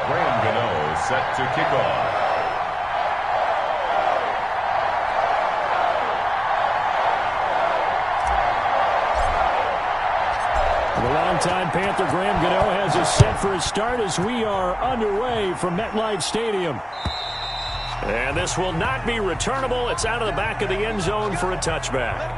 Graham Gano set to kick off. The longtime Panther Graham Gano has us set for his start as we are underway from MetLife Stadium. And this will not be returnable. It's out of the back of the end zone for a touchback.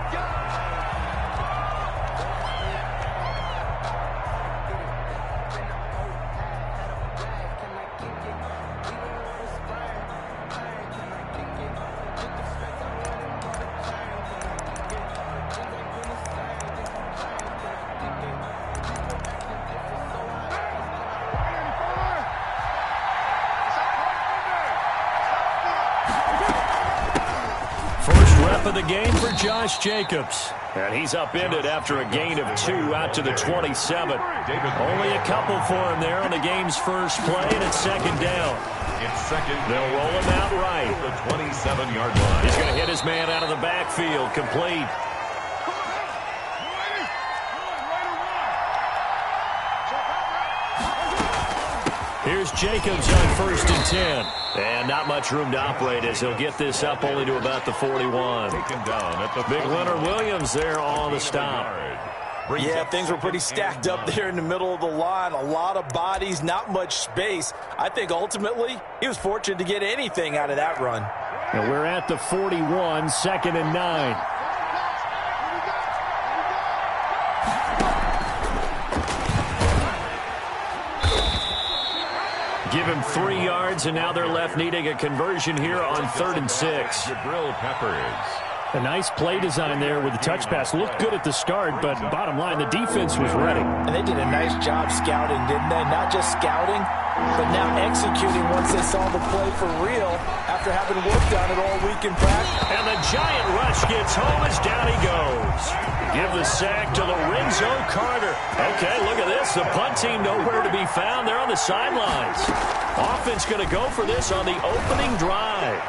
Of the game for Josh Jacobs. And he's upended after a gain of 2 out to the 27. Only a couple for him there on the game's first play, and it's second down. It's second. They'll roll him out right. The 27-yard line. He's going to hit his man out of the backfield. Complete. Here's Jacobs on 1st and 10. And not much room to operate as he'll get this up only to about the 41. Taken down at the Big Leonard Williams there on the stop. Yeah, things were pretty stacked up there in the middle of the line. A lot of bodies, not much space. I think ultimately he was fortunate to get anything out of that run. And we're at the 41, 2nd and 9. Give him 3 yards, and now they're left needing a conversion here on 3rd and 6. Jabril Peppers. A nice play design there with the touch pass. Looked good at the start, but bottom line, the defense was ready. And they did a nice job scouting, didn't they? Not just scouting, but now executing once they saw the play for real after having worked on it all week in practice. And the giant rush gets home as down he goes. Give the sack to Lorenzo Carter. Okay, look at this. The punt team nowhere to be found. They're on the sidelines. Offense going to go for this on the opening drive.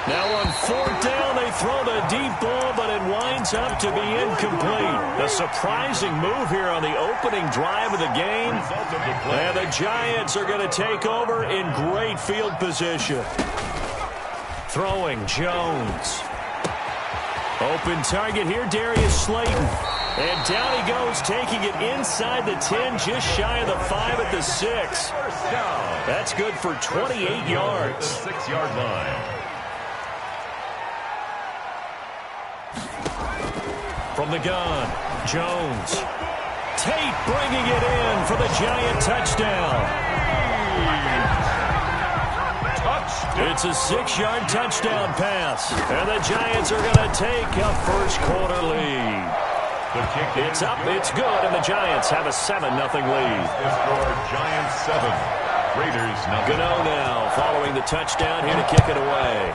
Now on 4th down, they throw the deep ball, but it winds up to be incomplete. A surprising move here on the opening drive of the game. And the Giants are going to take over in great field position. Throwing Jones. Open target here, Darius Slayton. And down he goes, taking it inside the 10, just shy of the 5 at the 6. That's good for 28 yards. 6-yard line. From the gun, Jones. Tate bringing it in for the Giant touchdown. It's a 6-yard touchdown pass. And the Giants are going to take a first-quarter lead. It's up, it's good, and the Giants have a 7-0 lead. The score, Giants 7, Raiders 0. Gano now following the touchdown here to kick it away.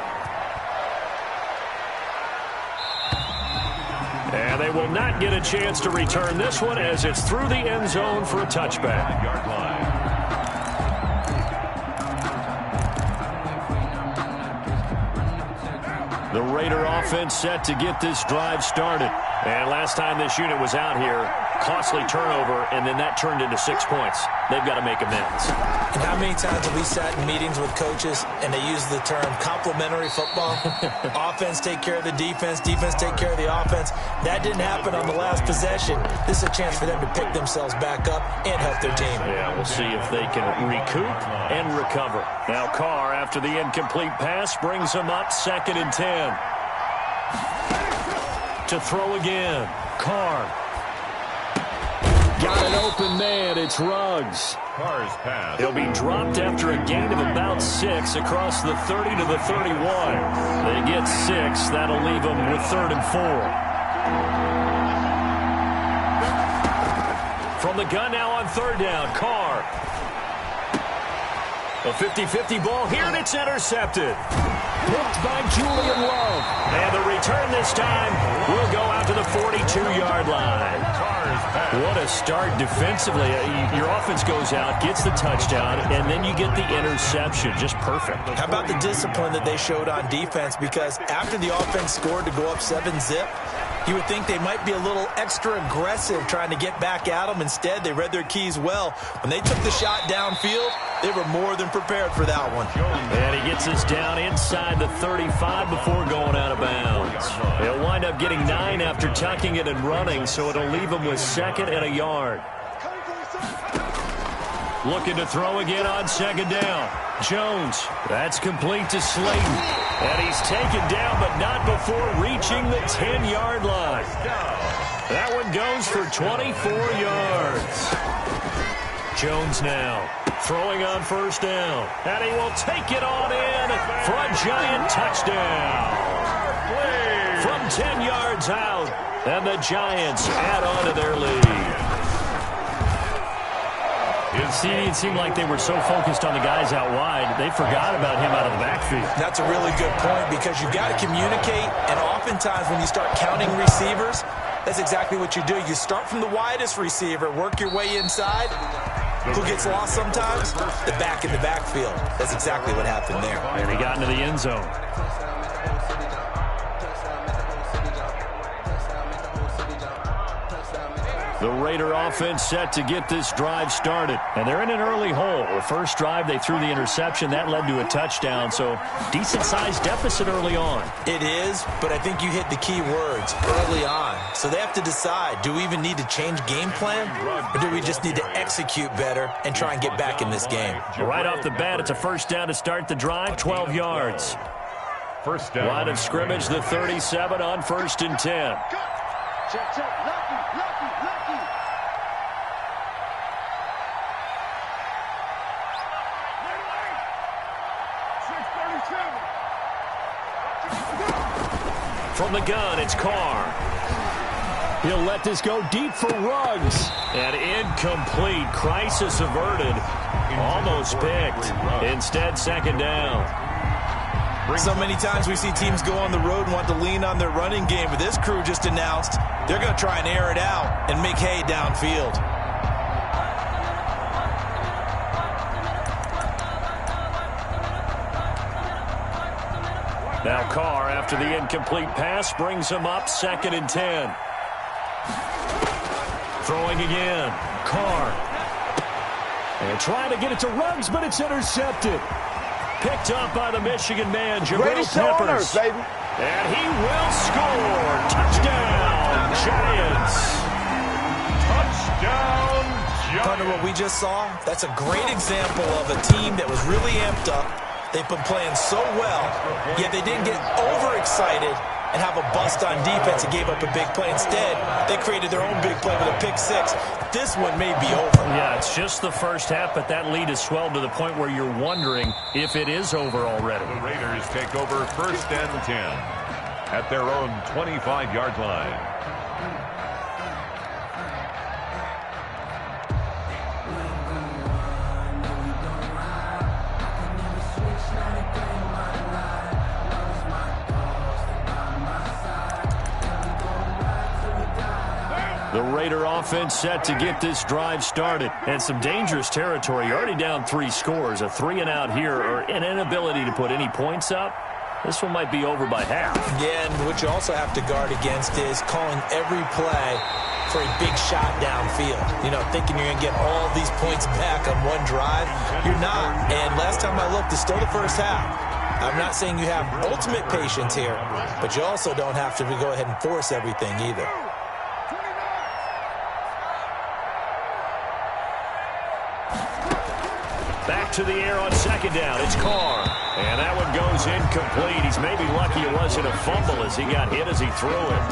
And they will not get a chance to return this one as it's through the end zone for a touchback. Yard line. The Raider offense set to get this drive started. And last time this unit was out here, costly turnover, and then that turned into 6 points. They've got to make amends. And how many times have we sat in meetings with coaches and they use the term complementary football? Offense take care of the defense, defense take care of the offense. That didn't happen on the last possession. This is a chance for them to pick themselves back up and help their team. Yeah, we'll see if they can recoup and recover. Now Carr, after the incomplete pass, brings them up 2nd and 10. To throw again. Carr. Got an open man. It's Ruggs. Carr's pass. He'll be dropped after a gain of about 6 across the 30 to the 31. They get 6. That'll leave them with 3rd and 4. From the gun now on 3rd down. Carr. A 50-50 ball here, and it's intercepted. Picked by Julian Love. And the return this time will go out to the 42-yard line. What a start defensively. Your offense goes out, gets the touchdown, and then you get the interception. Just perfect. How about the discipline that they showed on defense? Because after the offense scored to go up 7-zip, You would think they might be a little extra aggressive trying to get back at them. Instead, they read their keys well. When they took the shot downfield, they were more than prepared for that one. And he gets us down inside the 35 before going out of bounds. He'll wind up getting 9 after tucking it and running, so it'll leave him with 2nd and a yard. Looking to throw again on 2nd down. Jones, that's complete to Slayton. And he's taken down, but not before reaching the 10-yard line. That one goes for 24 yards. Jones now throwing on 1st down. And he will take it on in for a giant touchdown. From 10 yards out, and the Giants add on to their lead. It seemed like they were so focused on the guys out wide, they forgot about him out of the backfield. That's a really good point because you've got to communicate, and oftentimes when you start counting receivers, that's exactly what you do. You start from the widest receiver, work your way inside. Who gets lost sometimes? The back in the backfield. That's exactly what happened there. And he got into the end zone. The Raider offense set to get this drive started. And they're in an early hole. The first drive, they threw the interception. That led to a touchdown. So decent-sized deficit early on. It is, but I think you hit the key words early on. So they have to decide, do we even need to change game plan? Or do we just need to execute better and try and get back in this game? Right off the bat, it's a 1st down to start the drive, 12 yards. 1st down. Line of scrimmage, the 37 on 1st and 10. Check. Lucky. From the gun, it's Carr. He'll let this go deep for Ruggs. And incomplete. Crisis averted. Almost picked. Instead, 2nd down. So many times we see teams go on the road and want to lean on their running game, but this crew just announced they're going to try and air it out and make hay downfield. Now Carr, after the incomplete pass, brings him up 2nd and 10. Throwing again. Carr. And trying to get it to Ruggs, but it's intercepted. Picked up by the Michigan man, Jabril Peppers. Baby. And he will score. Touchdown, Giants. Touchdown, Partner, Giants. what we just saw, that's a great example of a team that was really amped up. They've been playing so well, yet they didn't get overexcited and have a bust on defense and gave up a big play. Instead, they created their own big play with a pick 6. This one may be over. Yeah, it's just the first half, but that lead has swelled to the point where you're wondering if it is over already. The Raiders take over 1st and 10 at their own 25-yard line. The Raider offense set to get this drive started. And some dangerous territory. You're already down 3 scores. A 3-and-out here or an inability to put any points up. This one might be over by half. Yeah, and what you also have to guard against is calling every play for a big shot downfield. You know, thinking you're going to get all these points back on one drive. You're not. And last time I looked, it's still the first half. I'm not saying you have ultimate patience here, but you also don't have to go ahead and force everything either. Back to the air on 2nd down. It's Carr. And that one goes incomplete. He's maybe lucky it wasn't a fumble as he got hit as he threw it.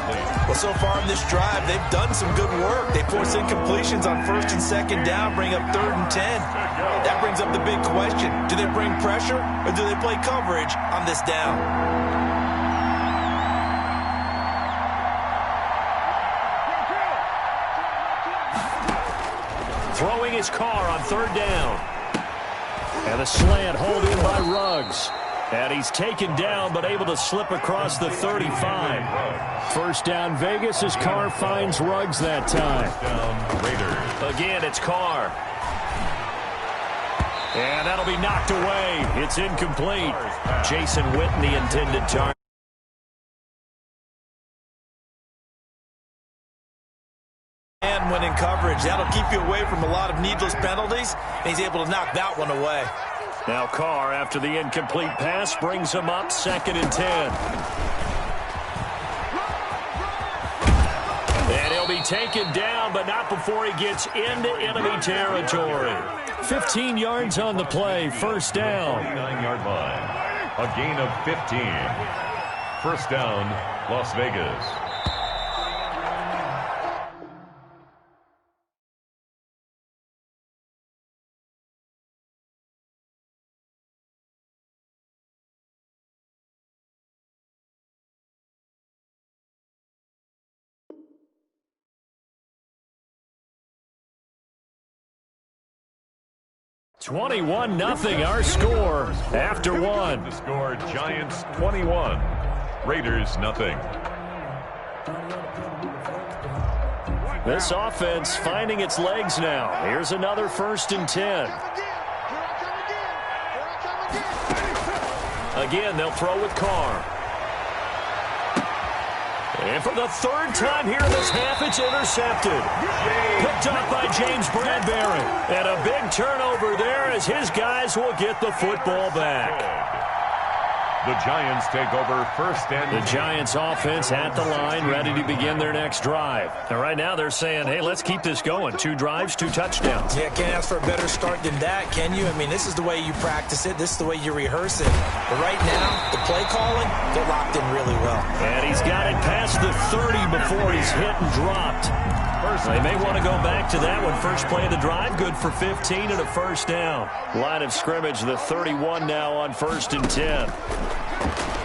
Well, so far in this drive, they've done some good work. They force incompletions on 1st and 2nd down, bring up 3rd and 10. That brings up the big question. Do they bring pressure or do they play coverage on this down? Throwing his Carr on 3rd down. And a slant hold in by Ruggs. And he's taken down but able to slip across the 35. 1st down Vegas as Carr finds Ruggs that time. Down Raiders. Again, it's Carr. And that'll be knocked away. It's incomplete. Jason Witten, the intended target. man coverage. That'll keep you away from a lot of needless penalties, and he's able to knock that one away. Now Carr, after the incomplete pass, brings him up 2nd and 10. And he'll be taken down, but not before he gets into enemy territory. 15 yards on the play, first down. 29-yard line. A gain of 15. First down, Las Vegas. (21-0) our score after one. The score, Giants 21, Raiders nothing. This offense finding its legs now. Here's another 1st and 10. Again, they'll throw with Carr. And for the 3rd time here in this half, it's intercepted. Picked up by James Bradbury. And a big turnover there as his guys will get the football back. The Giants take over 1st and 10. The Giants offense at the line, ready to begin their next drive. And right now they're saying, hey, let's keep this going. 2 drives, 2 touchdowns. Yeah, can't ask for a better start than that, can you? I mean, this is the way you practice it. This is the way you rehearse it. But right now, the play calling, they're locked in really well. And he's got it past the 30 before he's hit and dropped. They may want to go back to that one. First play of the drive, good for 15 and a first down. Line of scrimmage, the 31 now on 1st and 10.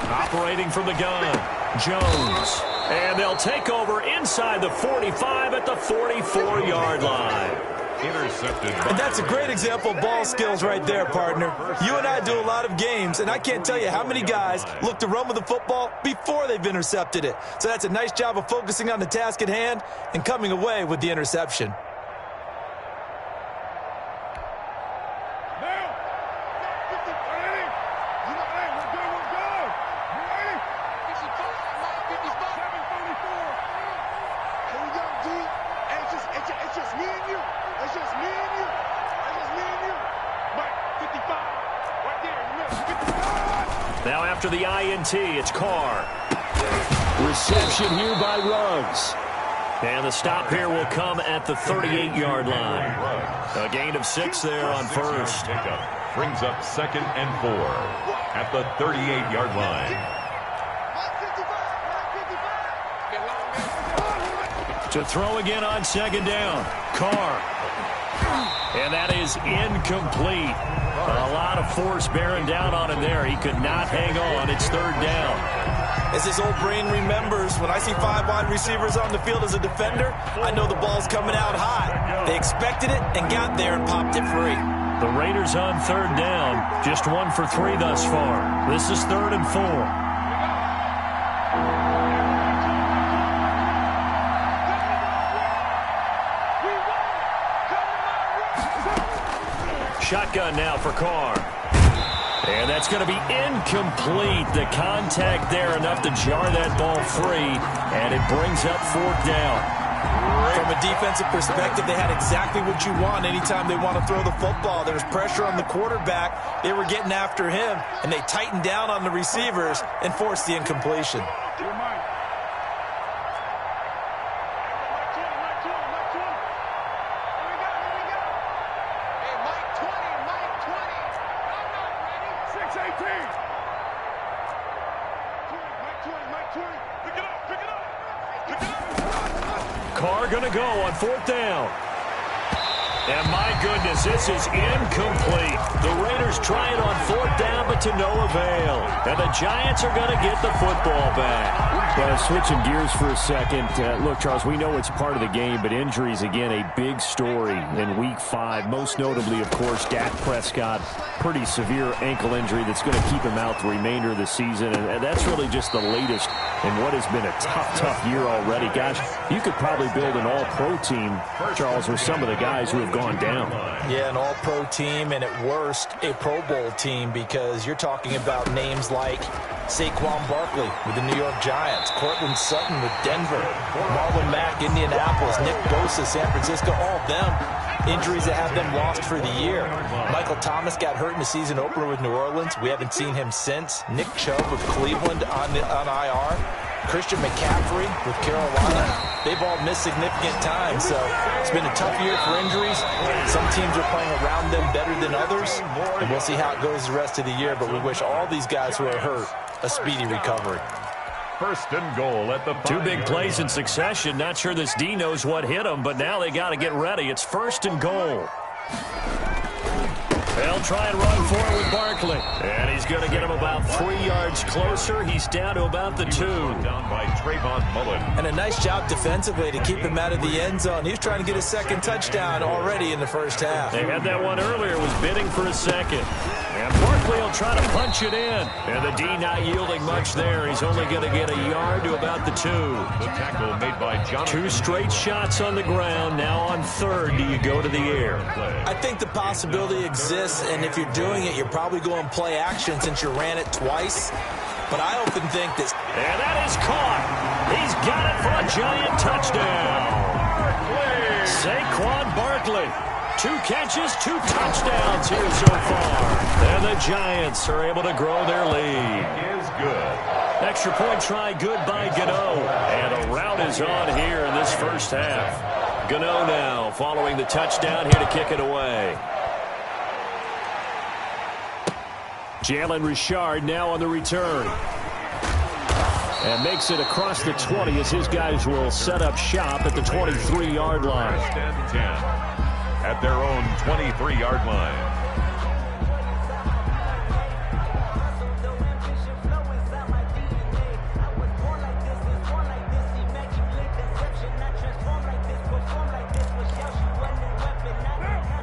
Operating from the gun, Jones. And they'll take over inside the 45 at the 44-yard line. Intercepted. And that's a great example of ball skills right there, partner. You and I do a lot of games, and I can't tell you how many guys look to run with the football before they've intercepted it. So that's a nice job of focusing on the task at hand and coming away with the interception. Now after the INT, it's Carr. Reception here by Ruggs. And the stop here will come at the 38-yard line. A gain of 6 there on first. Brings up 2nd and 4 at the 38-yard line. To throw again on 2nd down. Carr. And that is incomplete. A lot of force bearing down on him there. He could not hang on. It's 3rd down. As his old brain remembers, when I see 5 wide receivers on the field as a defender, I know the ball's coming out high. They expected it and got there and popped it free. The Raiders on 3rd down. Just 1 for 3 thus far. This is 3rd and 4. Shotgun now for Carr. And that's going to be incomplete. The contact there enough to jar that ball free. And it brings up 4th down. From a defensive perspective, they had exactly what you want anytime they want to throw the football. There's pressure on the quarterback. They were getting after him, and they tightened down on the receivers and forced the incompletion. Carr going to go on 4th down. And my goodness, this is incomplete. The Raiders try it on 4th down, but to no avail. And the Giants are going to get the football back. Well, switching gears for a second. Look, Charles, we know it's part of the game, but injuries, again, a big story in Week 5. Most notably, of course, Dak Prescott. Pretty severe ankle injury that's going to keep him out the remainder of the season. And that's really just the latest in what has been a tough year already. Gosh, you could probably build an all-pro team, Charles, with some of the guys who have gone gone down. Yeah, an all-pro team, and at worst, a Pro Bowl team, because you're talking about names like Saquon Barkley with the New York Giants, Cortland Sutton with Denver, Marlon Mack, Indianapolis, Nick Bosa, San Francisco, all of them injuries that have them lost for the year. Michael Thomas got hurt in the season opener with New Orleans. We haven't seen him since. Nick Chubb with Cleveland on IR. Christian McCaffrey with Carolina. They've all missed significant time, so it's been a tough year for injuries. Some teams are playing around them better than others, and we'll see how it goes the rest of the year, but we wish all these guys who are hurt a speedy recovery. First and goal at the 5. Two big plays in succession. Not sure this D knows what hit him, but now they got to get ready. It's first and goal. They'll try and run for it with Barkley. And he's going to get him about 3 yards closer. He's down to about the 2. Down by Trayvon Mullen. And a nice job defensively to keep him out of the end zone. He was trying to get his second touchdown already in the first half. They had that one earlier, was bidding for a second. And Barkley will try to punch it in. And the D not yielding much there. He's only going to get a yard to about the 2. The tackle made by Jonathan. 2 straight shots on the ground. Now on third, do you go to the air? I think the possibility exists, and if you're doing it, you're probably going play action since you ran it twice. But I often think that... And that is caught. He's got it for a giant touchdown. Saquon Barkley. 2 catches, 2 touchdowns here so far. And the Giants are able to grow their lead. Is good. Extra point try good by Gano. And a rout is on here in this first half. Gano now following the touchdown here to kick it away. Jalen Richard now on the return. And makes it across the 20 as his guys will set up shop at the 23-yard line. First and 10 at their own 23-yard line.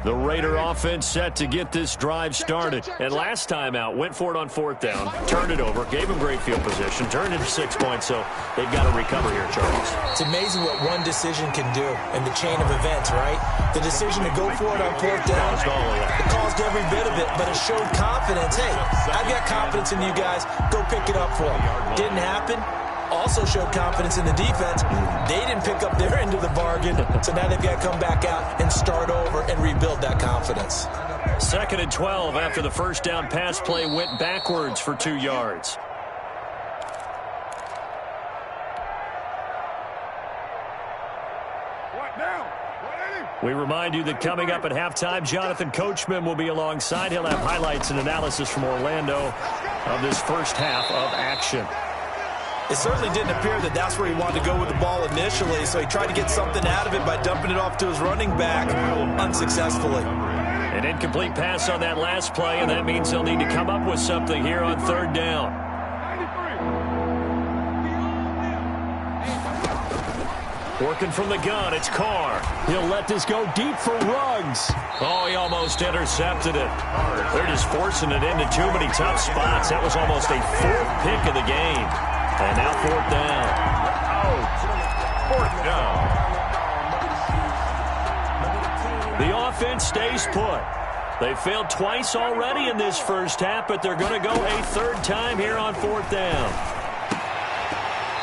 The Raider offense set to get this drive started. And last time out, went for it on 4th down, turned it over, gave them great field position, turned into 6 points, so they've got to recover here, Charles. It's amazing what one decision can do in the chain of events, right? The decision to go for it on 4th down, it caused every bit of it, but it showed confidence. Hey, I've got confidence in you guys. Go pick it up for them. Didn't happen. Also showed confidence in the defense. They didn't pick up their end of the bargain, so now they've got to come back out and start over and rebuild that confidence. 2nd and 12 after the first down pass play went backwards for 2 yards. We remind you that coming up at halftime, Jonathan Coachman will be alongside. He'll have highlights and analysis from Orlando of this first half of action. It certainly didn't appear that that's where he wanted to go with the ball initially, so he tried to get something out of it by dumping it off to his running back unsuccessfully. An incomplete pass on that last play, and that means they'll need to come up with something here on 3rd down. Working from the gun, it's Carr. He'll let this go deep for Ruggs. Oh, he almost intercepted it. They're just forcing it into too many tough spots. That was almost a 4th pick of the game. And now 4th down. Out. 4th down. The offense stays put. They failed twice already in this first half, but they're going to go a 3rd time here on 4th down.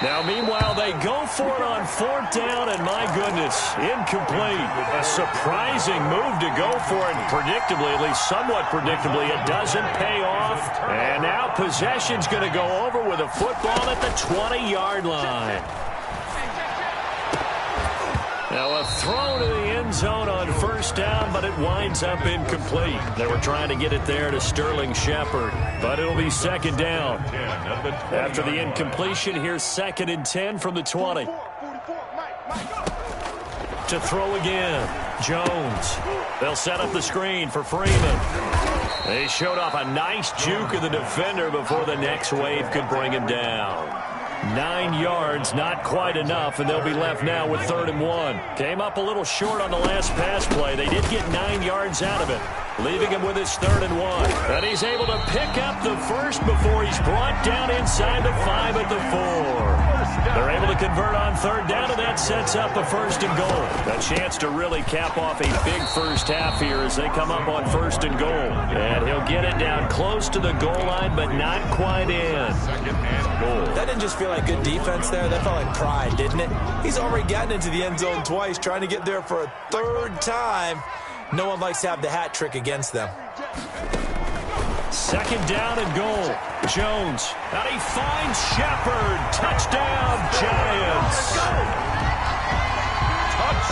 Now, meanwhile, they go for it on 4th down, and my goodness, incomplete. A surprising move to go for it, predictably, at least somewhat predictably. It doesn't pay off. And now possession's going to go over with a football at the 20-yard line. Now a throw to the end zone on 1st down, but it winds up incomplete. They were trying to get it there to Sterling Shepard, but it'll be 2nd down. After the incompletion, here's 2nd and 10 from the 20. To throw again, Jones. They'll set up the screen for Freeman. They showed off a nice juke of the defender before the next wave could bring him down. 9 yards, not quite enough, and they'll be left now with 3rd and 1. Came up a little short on the last pass play. They did get 9 yards out of it, leaving him with his 3rd and 1. And he's able to pick up the first before he's brought down inside the 5 at the 4. They're able to convert on third down, and that sets up a first and goal. A chance to really cap off a big first half here as they come up on first and goal. And he'll get it down close to the goal line, but not quite in. Second and goal. That didn't just feel like good defense there. That felt like pride, didn't it? He's already gotten into the end zone twice, trying to get there for a third time. No one likes to have the hat trick against them. Second down and goal. Jones. And he finds Shepard. Touchdown, Giants.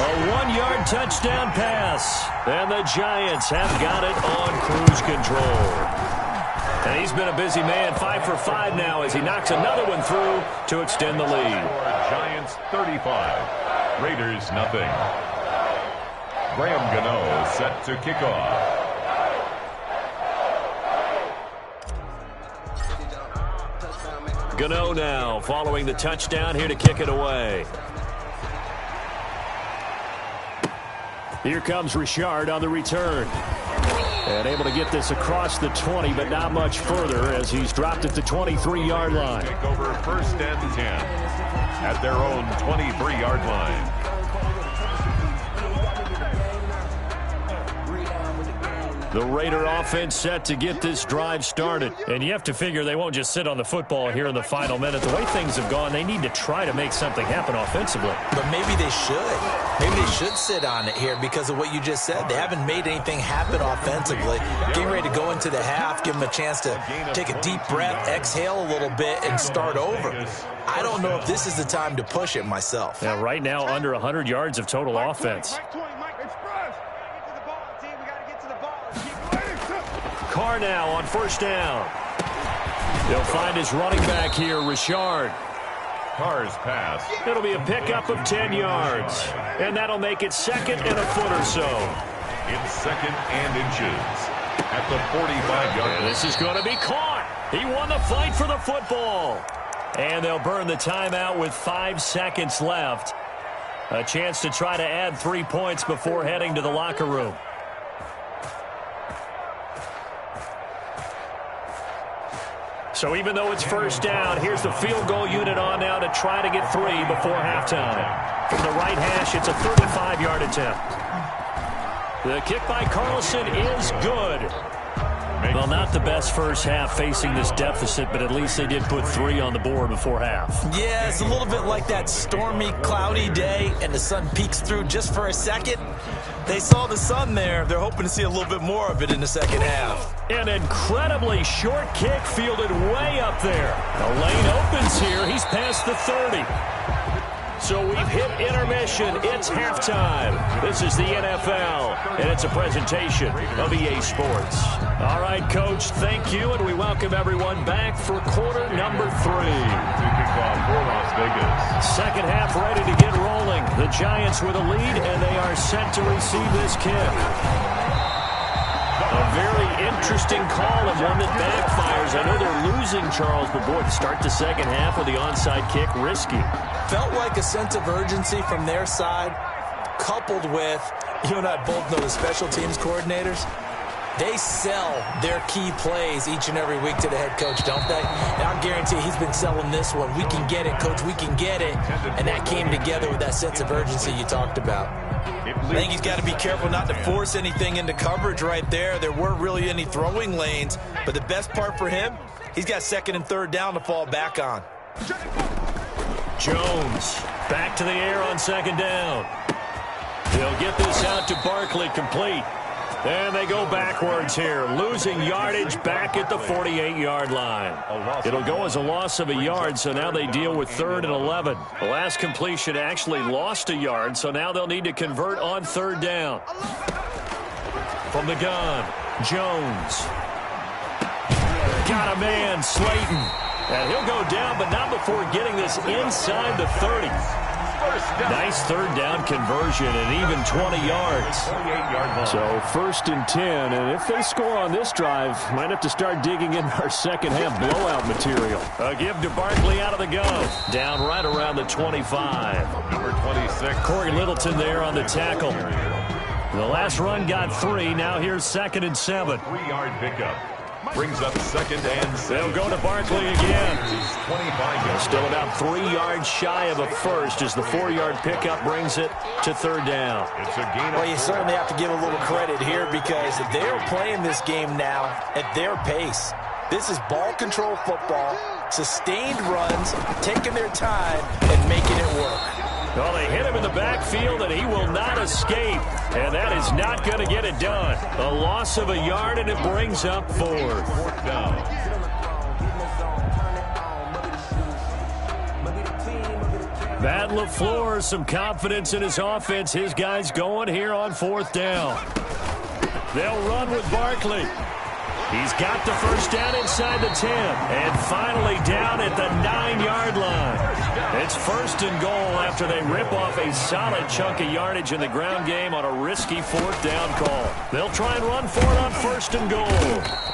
A 1-yard touchdown pass. And the Giants have got it on cruise control. And he's been a busy man, 5 for 5 now as he knocks another one through to extend the lead. Giants 35. Raiders nothing. Graham Gano set to kick off. Gano now following the touchdown here to kick it away. Here comes Richard on the return. And able to get this across the 20, but not much further as he's dropped at the 23-yard line. Take over first and 10 at their own 23-yard line. The Raider offense set to get this drive started. And you have to figure they won't just sit on the football here in the final minute. The way things have gone, they need to try to make something happen offensively. But maybe they should. Maybe they should sit on it here because of what you just said. They haven't made anything happen offensively. Getting ready to go into the half, give them a chance to take a deep breath, exhale a little bit, and start over. I don't know if this is the time to push it myself. Now, right now, under 100 yards of total offense. Carr now on first down. They'll find his running back here, Richard. Carr's pass. It'll be a pickup of 10 yards. And that'll make it second and a foot or so. It's second and inches at the 45-yard line. This is going to be caught. He won the fight for the football. And they'll burn the timeout with 5 seconds left. A chance to try to add 3 points before heading to the locker room. So even though it's first down, here's the field goal unit on now to try to get 3 before halftime. From the right hash, it's a 35-yard attempt. The kick by Carlson is good. Well, not the best first half facing this deficit, but at least they did put 3 on the board before half. Yeah, it's a little bit like that stormy, cloudy day, and the sun peeks through just for a second. They saw the sun there. They're hoping to see a little bit more of it in the second half. An incredibly short kick fielded way up there. The lane opens here. He's past the 30. So we've hit intermission. It's halftime. This is the NFL, and it's a presentation of EA Sports. All right, Coach, thank you, and we welcome everyone back for quarter number 3. To kick off for Las Vegas. Second half ready to get rolling. The Giants with a lead, and they are set to receive this kick. A very interesting call and one that backfires. I know they're losing, Charles, but boy, to start the second half with the onside kick, risky. Felt like a sense of urgency from their side, coupled with, you and I both know the special teams coordinators. They sell their key plays each and every week to the head coach, don't they? And I guarantee he's been selling this one. We can get it, Coach. We can get it. And that came together with that sense of urgency you talked about. I think he's got to be careful not to force anything into coverage right there. There weren't really any throwing lanes. But the best part for him, he's got second and third down to fall back on. Jones back to the air on second down. They'll get this out to Barkley, complete. And they go backwards here, losing yardage back at the 48-yard line. It'll go as a loss of a yard, so now they deal with 3rd and 11. The last completion actually lost a yard, so now they'll need to convert on 3rd down. From the gun, Jones. Got a man, Slayton. And he'll go down, but not before getting this inside the 30. Nice third down conversion and even 20 yards. So 1st and 10, and if they score on this drive, might have to start digging in our second half blowout material. A give to Barkley out of the go. Down right around the 25. Number 26. Corey Littleton there on the tackle. The last run got 3. Now here's 2nd and 7. 3-yard pickup. Brings up 2nd and 7. They'll go to Barkley again. 25 yards. Still about 3 yards shy of a first as the 4-yard pickup brings it to 3rd down. It's a gain. Well, you certainly have to give a little credit here because they're playing this game now at their pace. This is ball control football, sustained runs, taking their time, and making it work. Well, they hit him in the backfield, and he will not escape. And that is not going to get it done. A loss of a yard, and it brings up 4th down. Matt LaFleur, some confidence in his offense. His guys going here on 4th down. They'll run with Barkley. He's got the first down inside the 10. And finally down at the 9-yard line. It's 1st and goal after they rip off a solid chunk of yardage in the ground game on a risky 4th down call. They'll try and run for it on 1st and goal.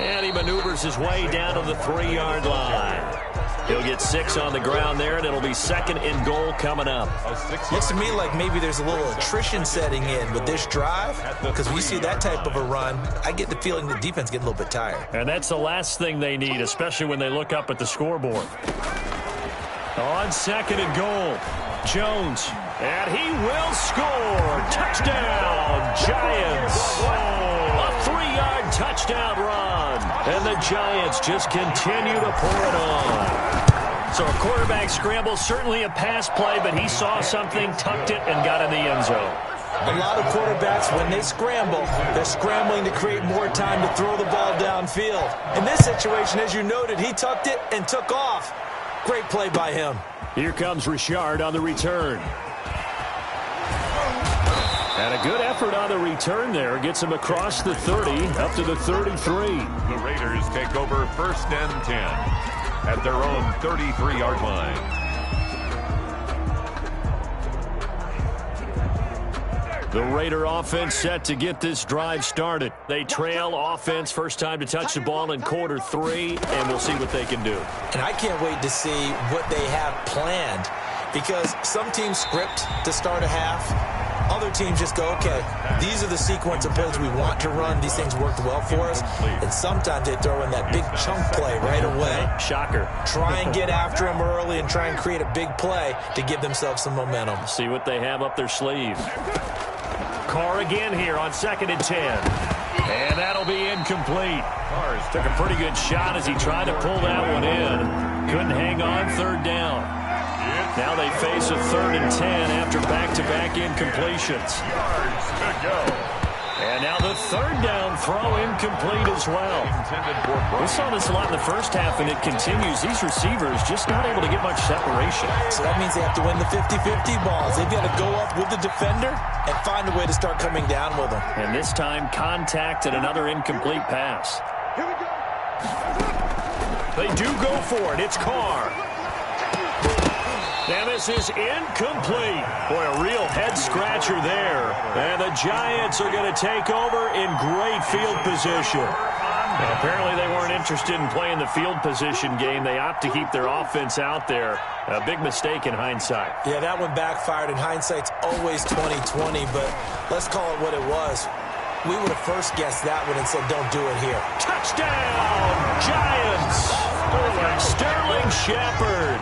And he maneuvers his way down to the 3-yard line. He'll get 6 on the ground there, and it'll be 2nd and goal coming up. Looks to me like maybe there's a little attrition setting in with this drive, because when you see that type of a run, I get the feeling the defense getting a little bit tired. And that's the last thing they need, especially when they look up at the scoreboard. On 2nd and goal, Jones, and he will score. Touchdown, Giants. A 3-yard touchdown run. And the Giants just continue to pour it on. So a quarterback scramble, certainly a pass play, but he saw something, tucked it, and got in the end zone. A lot of quarterbacks, when they scramble, they're scrambling to create more time to throw the ball downfield. In this situation, as you noted, he tucked it and took off. Great play by him. Here comes Richard on the return. And a good effort on the return there. Gets him across the 30, up to the 33. The Raiders take over 1st and 10 at their own 33-yard line. The Raider offense set to get this drive started. They trail offense, first time to touch the ball in quarter 3, and we'll see what they can do. And I can't wait to see what they have planned, because some teams script to start a half. Other teams just go, okay, these are the sequence of plays we want to run. These things worked well for us. And sometimes they throw in that big chunk play right away. Shocker. Try and get after them early and try and create a big play to give themselves some momentum. See what they have up their sleeve. Carr again here on 2nd and 10. And that'll be incomplete. Carr took a pretty good shot as he tried to pull that one in. Couldn't hang on, 3rd down. Now they face a 3rd and 10 after back-to-back incompletions. Yards to go. And now the 3rd down throw incomplete as well. We saw this a lot in the first half, and it continues. These receivers just not able to get much separation. So that means they have to win the 50-50 balls. They've got to go up with the defender and find a way to start coming down with them. And this time, contact and another incomplete pass. They do go for it. It's Carr. And this is incomplete. Boy, a real head-scratcher there. And the Giants are going to take over in great field position. And apparently they weren't interested in playing the field position game. They opt to keep their offense out there. A big mistake in hindsight. Yeah, that one backfired. In hindsight's always 20/20, but let's call it what it was. We would have first guessed that one and said, don't do it here. Touchdown, Giants! Sterling Shepard.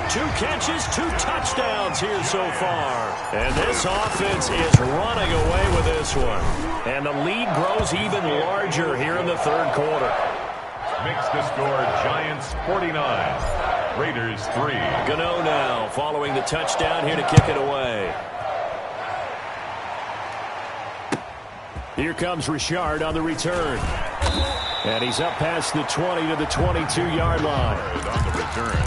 2 catches, 2 touchdowns here so far. And this offense is running away with this one. And the lead grows even larger here in the 3rd quarter. Makes the score Giants 49, Raiders 3. Gano now following the touchdown here to kick it away. Here comes Richard on the return. And he's up past the 20 to the 22-yard line. On the return.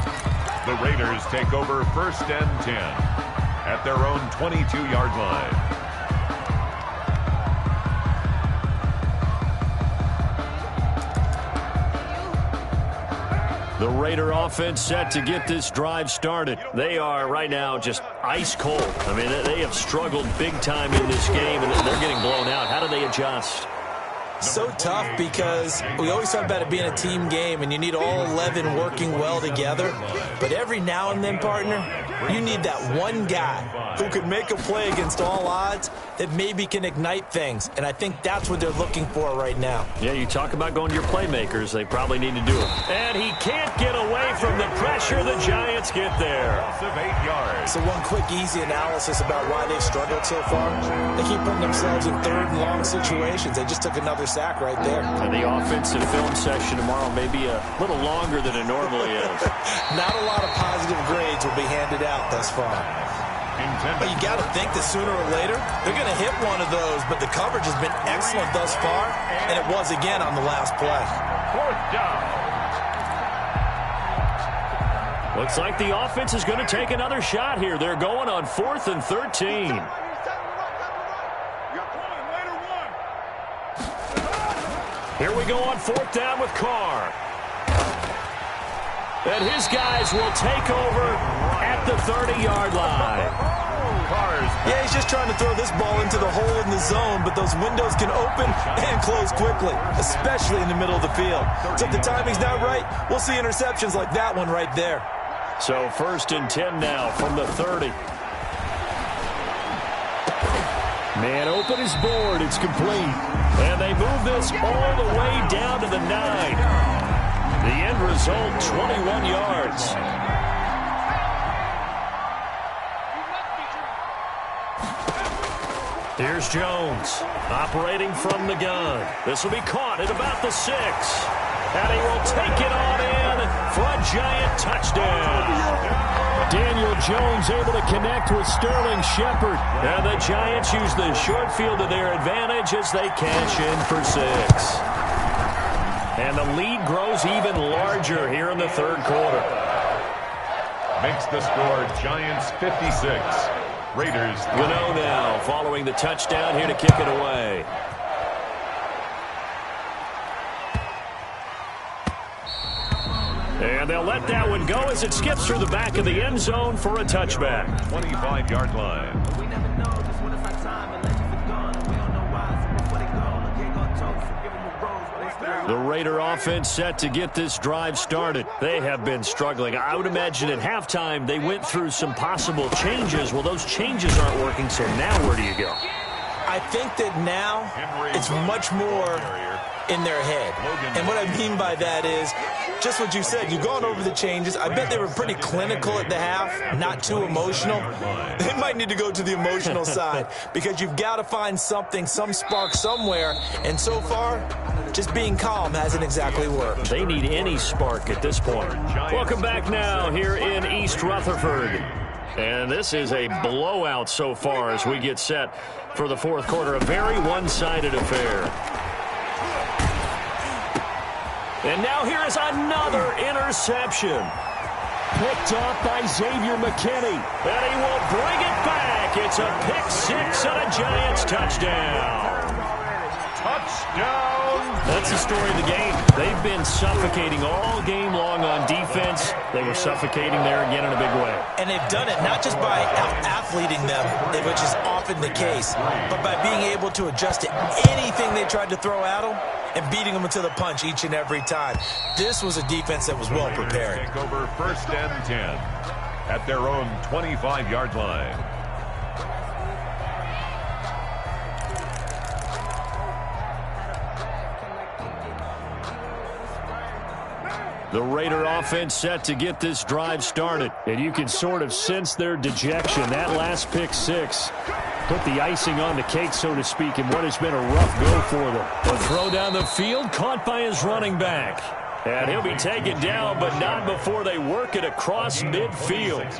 The Raiders take over 1st and 10 at their own 22-yard line. The Raider offense set to get this drive started. They are right now just ice cold. I mean, they have struggled big time in this game, and they're getting blown out. How do they adjust? So tough because we always talk about it being a team game and you need all 11 working well together. But every now and then, partner, You need that one guy who could make a play against all odds that maybe can ignite things, and I think that's what they're looking for right now. Yeah, you talk about going to your playmakers. They probably need to do it. And he can't get away from the pressure. The Giants get there. Of 8 yards. So one quick, easy analysis about why they've struggled so far. They keep putting themselves in third and long situations. They just took another sack right there. And the offensive film session tomorrow may be a little longer than it normally is. Not a lot of positive grades will be handed out thus far. But you got to think that sooner or later, they're going to hit one of those, but the coverage has been excellent thus far, and it was again on the last play. 4th down. Looks like the offense is going to take another shot here. They're going on 4th and 13. Here we go on 4th down with Carr. And his guys will take over at the 30-yard line. Yeah, he's just trying to throw this ball into the hole in the zone, but those windows can open and close quickly, especially in the middle of the field. So if the timing's not right, we'll see interceptions like that one right there. So 1st and 10 now from the 30. Man open is board. It's complete. And they move this all the way down to the 9. The end result, 21 yards. Here's Jones, operating from the gun. This will be caught at about the 6. And he will take it on in for a Giant touchdown. Daniel Jones able to connect with Sterling Shepard. And the Giants use the short field to their advantage as they cash in for 6. And the lead grows even larger here in the 3rd quarter. Makes the score Giants 56. Raiders. Gano now following the touchdown here to kick it away. And they'll let that one go as it skips through the back of the end zone for a touchback. 25-yard line. The Raider offense set to get this drive started. They have been struggling. I would imagine at halftime they went through some possible changes. Well, those changes aren't working, so now where do you go? I think that now it's much more in their head. And what I mean by that is just what you said. You've gone over the changes. I bet they were pretty clinical at the half, not too emotional. They might need to go to the emotional side because you've got to find something, some spark somewhere. And so far, just being calm hasn't exactly worked. They need any spark at this point. Welcome back now here in East Rutherford. And this is a blowout so far as we get set for the 4th quarter. A very one-sided affair. And now here is another interception. Picked off by Xavier McKinney. And he will bring it back. It's a pick-6 and a Giants touchdown. Touchdown. That's the story of the game. They've been suffocating all game long on defense. They were suffocating there again in a big way. And they've done it not just by out-athleting them, which is often the case, but by being able to adjust to anything they tried to throw at them and beating them into the punch each and every time. This was a defense that was well prepared. Take over 1st and 10 at their own 25-yard line. The Raider offense set to get this drive started. And you can sort of sense their dejection. That last pick-6 put the icing on the cake, so to speak, in what has been a rough go for them. A throw down the field, caught by his running back. And he'll be taken down, but not before they work it across midfield.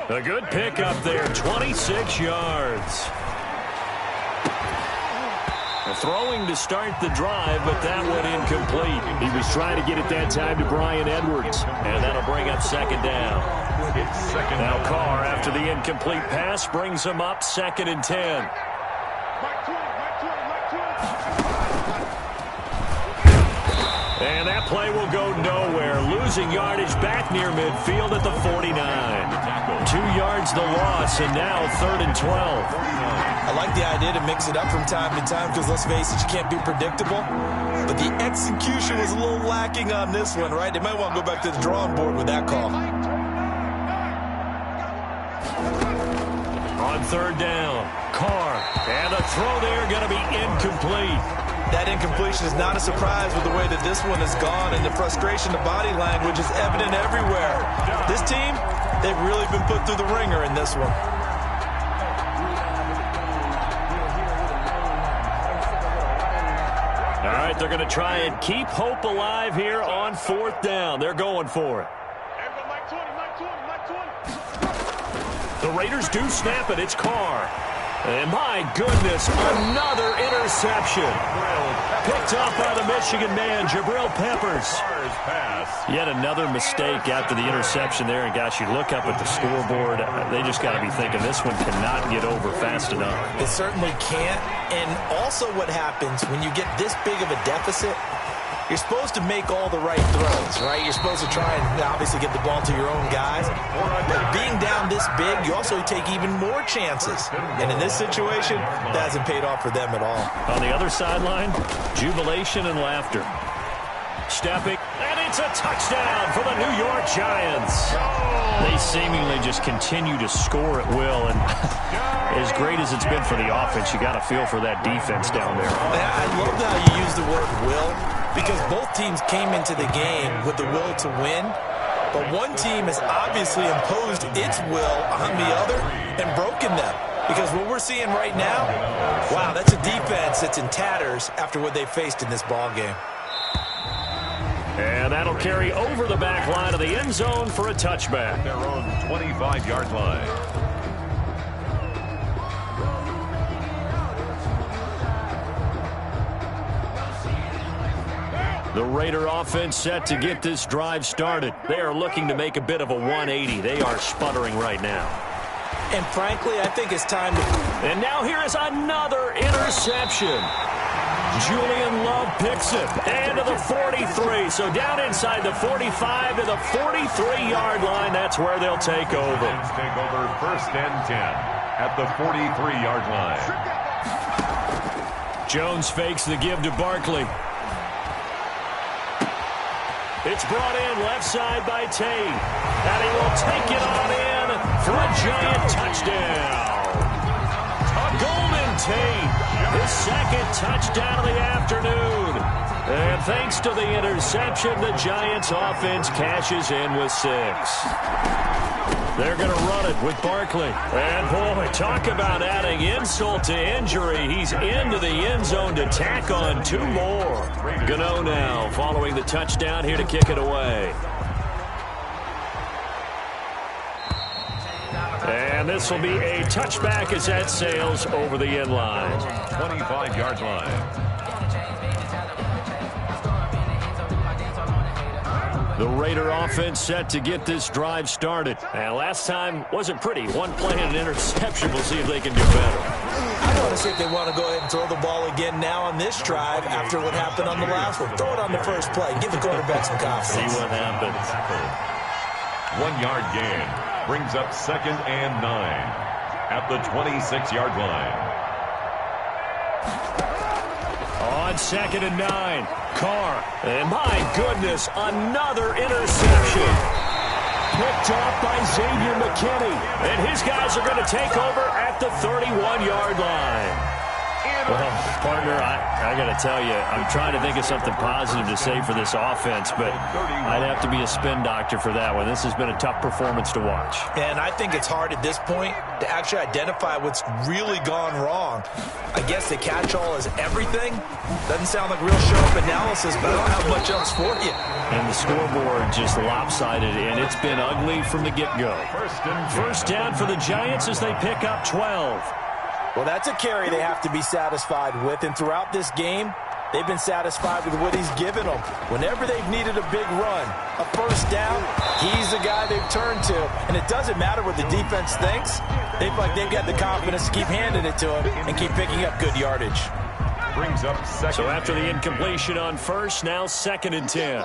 A good pickup there, 26 yards. Throwing to start the drive, but that one incomplete. He was trying to get it that time to Brian Edwards. And that'll bring up 2nd down. Now Carr, after the incomplete pass, brings him up 2nd and 10. And that play will go nowhere. Losing yardage back near midfield at the 49. 2 yards the loss, and now 3rd and 12. I like the idea to mix it up from time to time because, let's face it, you can't be predictable. But the execution was a little lacking on this one, right? They might want to go back to the drawing board with that call. On third down, Carr. And the throw there going to be incomplete. That incompletion is not a surprise with the way that this one has gone, and the frustration, the body language is evident everywhere. This team, they've really been put through the ringer in this one. All right, they're going to try and keep hope alive here on fourth down. They're going for it. The Raiders do snap it. It's Carr. And my goodness, another interception. Picked up by the Michigan man, Jabril Peppers. Yet another mistake after the interception there. And, gosh, you look up at the scoreboard, they just got to be thinking this one cannot get over fast enough. It certainly can't. And also what happens when you get this big of a deficit, you're supposed to make all the right throws, right? You're supposed to try and obviously get the ball to your own guys. But being down this big, you also take even more chances. And in this situation, that hasn't paid off for them at all. On the other sideline, jubilation and laughter. Stepping, and it's a touchdown for the New York Giants. They seemingly just continue to score at will, and as great as it's been for the offense, you got to feel for that defense down there. I love how you use the word will, because both teams came into the game with the will to win, but one team has obviously imposed its will on the other and broken them. Because what we're seeing right now, wow, that's a defense that's in tatters after what they faced in this ball game. And that'll carry over the back line of the end zone for a touchback. Their own 25-yard line. The Raider offense set to get this drive started. They are looking to make a bit of a 180. They are sputtering right now. And frankly, I think it's time to... And now here is another interception. Julian Love picks it. And to the 43. So down inside the 45 to the 43-yard line. That's where they'll take over. Take over first and 10 at the 43-yard line. Jones fakes the give to Barkley. It's brought in left side by Tate. And he will take it on in for a Giant touchdown. Golden Tate, his second touchdown of the afternoon. And thanks to the interception, the Giants offense cashes in with 6. They're going to run it with Barkley. And, boy, talk about adding insult to injury. He's into the end zone to tack on 2 more. Gano now following the touchdown here to kick it away. And this will be a touchback as that sails over the end line. 25-yard line. The Raider offense set to get this drive started. And last time wasn't pretty. One play and an interception. We'll see if they can do better. I want to see if they want to go ahead and throw the ball again now on this drive after what happened on the last one. Throw it on the first play. Give the quarterback some confidence. See what happens. 1-yard gain brings up second and 9 at the 26-yard line. On second and 9. Carr, and my goodness, another interception. Picked off by Xavier McKinney. And his guys are going to take over at the 31-yard line. Well, partner, I got to tell you, I'm trying to think of something positive to say for this offense, but I'd have to be a spin doctor for that one. This has been a tough performance to watch. And I think it's hard at this point to actually identify what's really gone wrong. I guess the catch-all is everything. Doesn't sound like real sharp analysis, but I don't have much else for you. And the scoreboard just lopsided, and it's been ugly from the get-go. First down for the Giants as they pick up 12. Well, that's a carry they have to be satisfied with, and throughout this game, they've been satisfied with what he's given them. Whenever they've needed a big run, a first down, he's the guy they've turned to. And it doesn't matter what the defense thinks. They feel like they've got the confidence to keep handing it to him and keep picking up good yardage. Brings up second. So after the incompletion on first, now second and 10.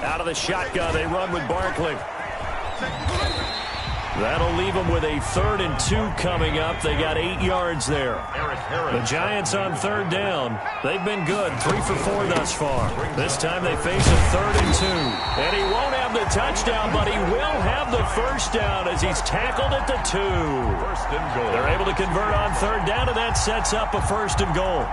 Out of the shotgun, they run with Barkley. That'll leave them with a 3rd and 2 coming up. They got 8 yards there. The Giants on 3rd down. They've been good, 3 for 4 thus far. This time they face a 3rd and 2. And he won't have the touchdown, but he will have the first down as he's tackled at the 2. They're able to convert on 3rd down, and that sets up a 1st and goal.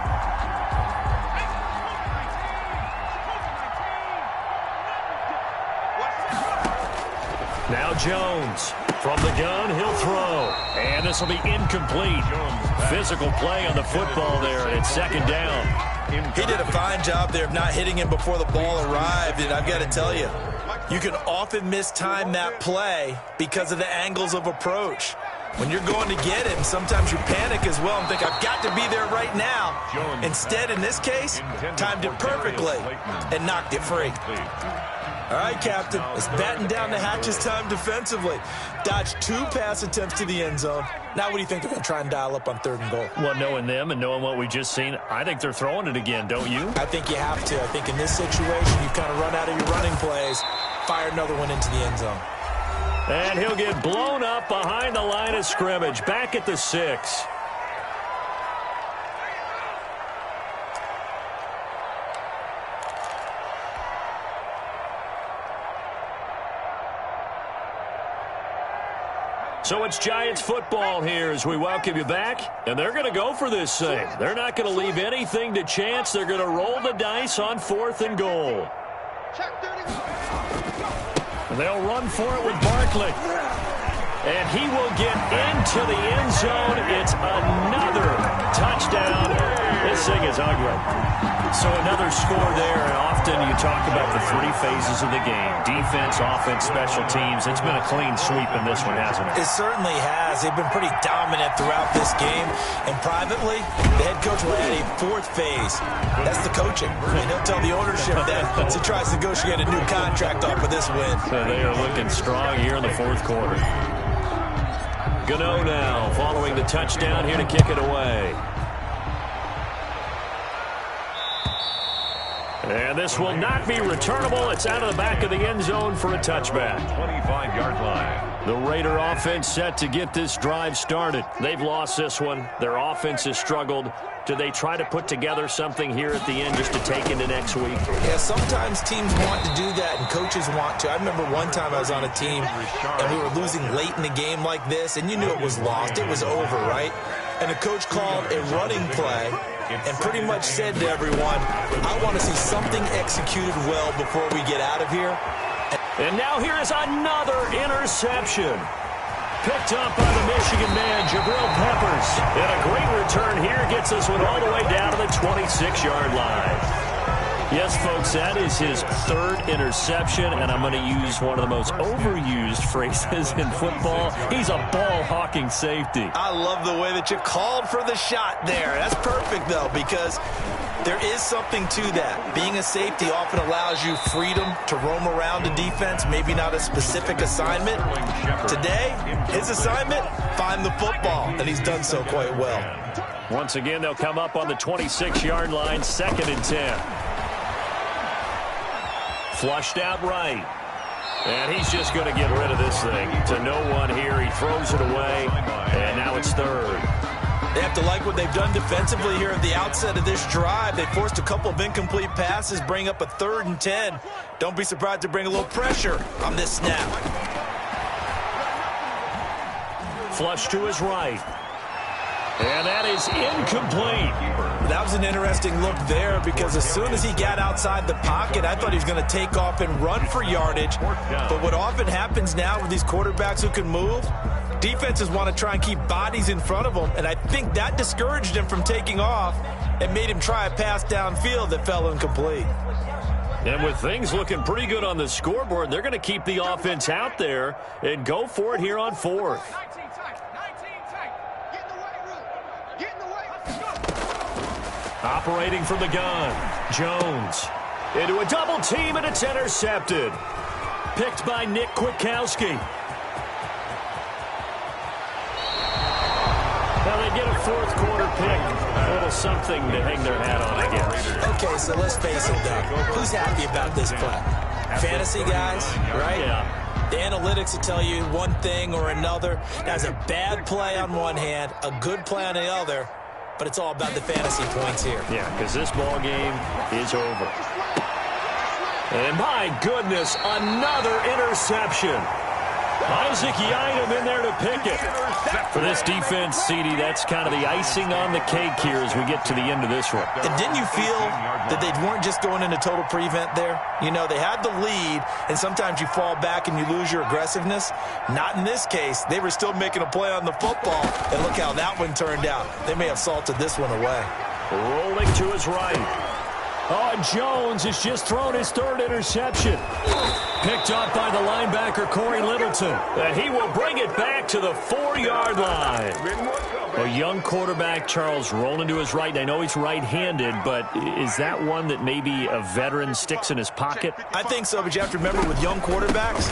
Now Jones. From the gun, he'll throw. And this will be incomplete. Physical play on the football there, and it's 2nd down. He did a fine job there of not hitting him before the ball arrived, and I've got to tell you, you can often mistime that play because of the angles of approach. When you're going to get him, sometimes you panic as well and think, I've got to be there right now. Instead, in this case, timed it perfectly and knocked it free. All right, Captain, it's batten down the hatches time defensively. Dodged 2 pass attempts to the end zone. Now what do you think they're going to try and dial up on 3rd and goal? Well, knowing them and knowing what we just seen, I think they're throwing it again, don't you? I think you have to. I think in this situation, you kind of run out of your running plays, fire another one into the end zone. And he'll get blown up behind the line of scrimmage, back at the 6. So it's Giants football here as we welcome you back. And they're going to go for this thing. They're not going to leave anything to chance. They're going to roll the dice on 4th and goal. And they'll run for it with Barkley. And he will get into the end zone. It's another touchdown. This thing is ugly. So another score there, and often you talk about the 3 phases of the game. Defense, offense, special teams. It's been a clean sweep in this one, hasn't it? It certainly has. They've been pretty dominant throughout this game. And privately, the head coach will add a 4th phase. That's the coaching. And he'll tell the ownership that as he tries to negotiate a new contract off of this win. So they are looking strong here in the 4th quarter. Gano now following the touchdown here to kick it away. And this will not be returnable. It's out of the back of the end zone for a touchback. 25-yard line. The Raider offense set to get this drive started. They've lost this one. Their offense has struggled. Do they try to put together something here at the end just to take into next week? Yeah, sometimes teams want to do that and coaches want to. I remember one time I was on a team and we were losing late in the game like this, and you knew it was lost. It was over, right? And the coach called a running play and pretty much said to everyone, I want to see something executed well before we get out of here. And now here is another interception. Picked up by the Michigan man, Jabril Peppers. And a great return here gets this one all the way down to the 26-yard line. Yes, folks, that is his 3rd interception, and I'm going to use one of the most overused phrases in football. He's a ball-hawking safety. I love the way that you called for the shot there. That's perfect, though, because there is something to that. Being a safety often allows you freedom to roam around a defense, maybe not a specific assignment. Today, his assignment, find the football, and he's done so quite well. Once again, they'll come up on the 26-yard line, 2nd and 10. Flushed out right. And he's just going to get rid of this thing to no one here. He throws it away, and now it's 3rd. They have to like what they've done defensively here at the outset of this drive. They forced a couple of incomplete passes, bring up a 3rd and 10. Don't be surprised to bring a little pressure on this snap. Flush to his right. And that is incomplete. That was an interesting look there because as soon as he got outside the pocket, I thought he was going to take off and run for yardage. But what often happens now with these quarterbacks who can move, defenses want to try and keep bodies in front of them, and I think that discouraged him from taking off and made him try a pass downfield that fell incomplete. And with things looking pretty good on the scoreboard, they're going to keep the offense out there and go for it here on 4th. Operating from the gun, Jones into a double team, and it's intercepted. Picked by Nick Kwiatkowski. Now they get a 4th quarter pick. A little something to hang their hat on, I guess. Okay, so let's face it, though. Who's happy about this play? Fantasy guys, right? Yeah. The analytics will tell you one thing or another. That's a bad play on one hand, a good play on the other, but it's all about the fantasy points here. Yeah, because this ball game is over. And my goodness, another interception. Isaac Yiadom in there to pick it. For this defense, CD, that's kind of the icing on the cake here as we get to the end of this one. And didn't you feel that they weren't just going into total prevent there? You know, they had the lead, and sometimes you fall back and you lose your aggressiveness. Not in this case. They were still making a play on the football, and look how that one turned out. They may have salted this one away. Rolling to his right. Oh, Jones has just thrown his third interception. Picked up by the linebacker, Corey Littleton. And he will bring it back to the 4-yard line. A young quarterback, Charles, rolling to his right. I know he's right-handed, but is that one that maybe a veteran sticks in his pocket? I think so, but you have to remember with young quarterbacks,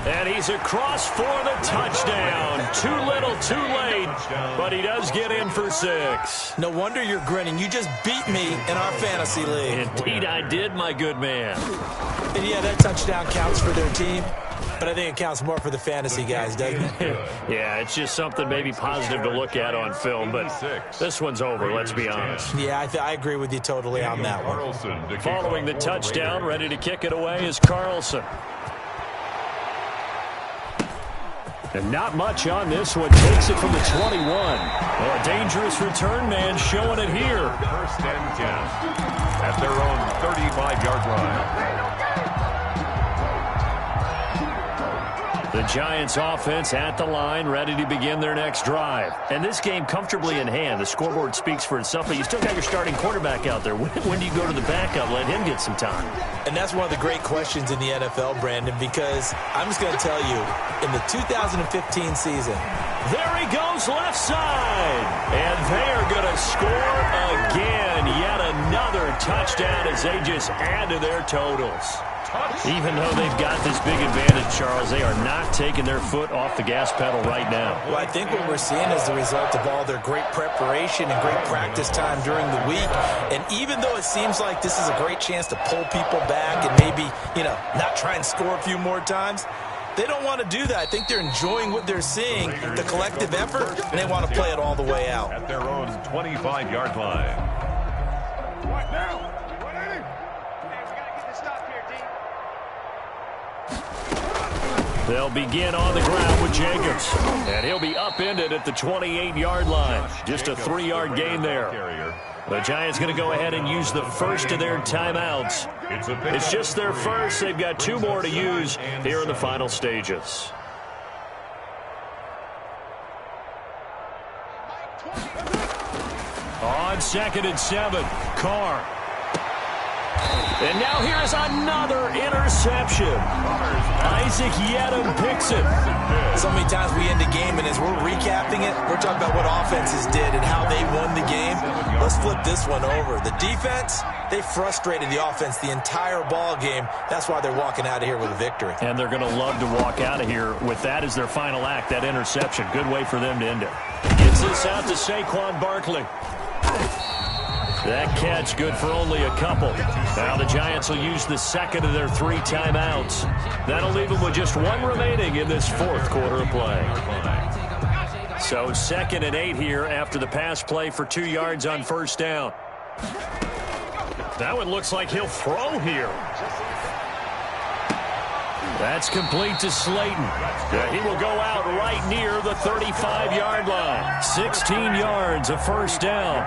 and he's across for the touchdown. Too little, too late, but he does get in for 6. No wonder you're grinning. You just beat me in our fantasy league. Indeed I did, my good man. And yeah, that touchdown counts for their team, but I think it counts more for the fantasy guys, doesn't it? Yeah, it's just something maybe positive to look at on film, but this one's over, let's be honest. Yeah, I agree with you totally on that one. Following the touchdown, ready to kick it away is Carlson. And not much on this one. Takes it from the 21. Oh, a dangerous return man showing it here. First and 10 at their own 35-yard line. The Giants offense at the line, ready to begin their next drive. And this game comfortably in hand. The scoreboard speaks for itself, but you still got your starting quarterback out there. When do you go to the backup? Let him get some time. And that's one of the great questions in the NFL, Brandon, because I'm just going to tell you, in the 2015 season, there he goes left side. And they are going to score again. Yet another touchdown as they just add to their totals. Even though they've got this big advantage, Charles, they are not taking their foot off the gas pedal right now. Well, I think what we're seeing is the result of all their great preparation and great practice time during the week. And even though it seems like this is a great chance to pull people back and maybe, not try and score a few more times, they don't want to do that. I think they're enjoying what they're seeing, the collective effort, and they want to play it all the way out. At their own 25-yard line. What now? They'll begin on the ground with Jacobs. And he'll be upended at the 28-yard line. Just a 3-yard gain there. The Giants going to go ahead and use the first of their timeouts. It's just their first. They've got 2 more to use here in the final stages. On 2nd and 7, Carr. And now here's another interception. Isaac Yiadom picks it. So many times we end the game, and as we're recapping it, we're talking about what offenses did and how they won the game. Let's flip this one over. The defense, they frustrated the offense the entire ball game. That's why they're walking out of here with a victory. And they're going to love to walk out of here with that as their final act, that interception. Good way for them to end it. Gets this out to Saquon Barkley. That catch good for only a couple. Now the Giants will use the second of their 3 timeouts. That'll leave them with just 1 remaining in this 4th quarter of play. So 2nd and 8 here after the pass play for 2 yards on first down. That one looks like he'll throw here. That's complete to Slayton. Yeah, he will go out right near the 35-yard line. 16 yards, a first down.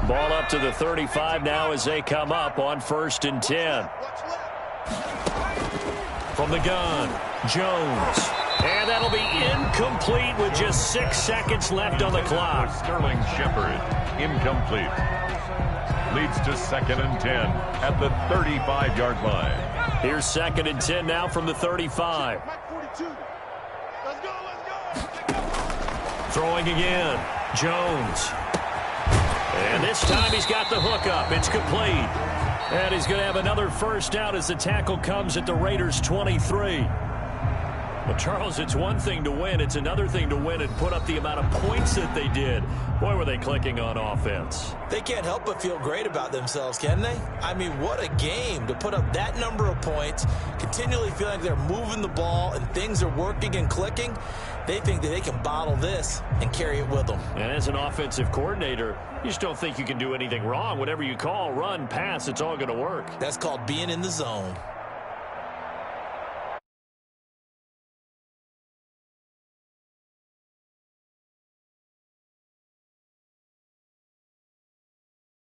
Ball up to the 35 now as they come up on 1st and 10. From the gun, Jones. And that'll be incomplete with just 6 seconds left on the clock. Sterling Shepard, incomplete. Leads to 2nd and 10 at the 35-yard line. Here's 2nd and 10 now from the 35. Throwing again, Jones. And this time he's got the hook up. It's complete. And he's going to have another first down as the tackle comes at the Raiders' 23. Well, Charles, it's one thing to win. It's another thing to win and put up the amount of points that they did. Boy, were they clicking on offense. They can't help but feel great about themselves, can they? I mean, what a game to put up that number of points, continually feel like they're moving the ball and things are working and clicking. They think that they can bottle this and carry it with them. And as an offensive coordinator, you just don't think you can do anything wrong. Whatever you call, run, pass, it's all going to work. That's called being in the zone.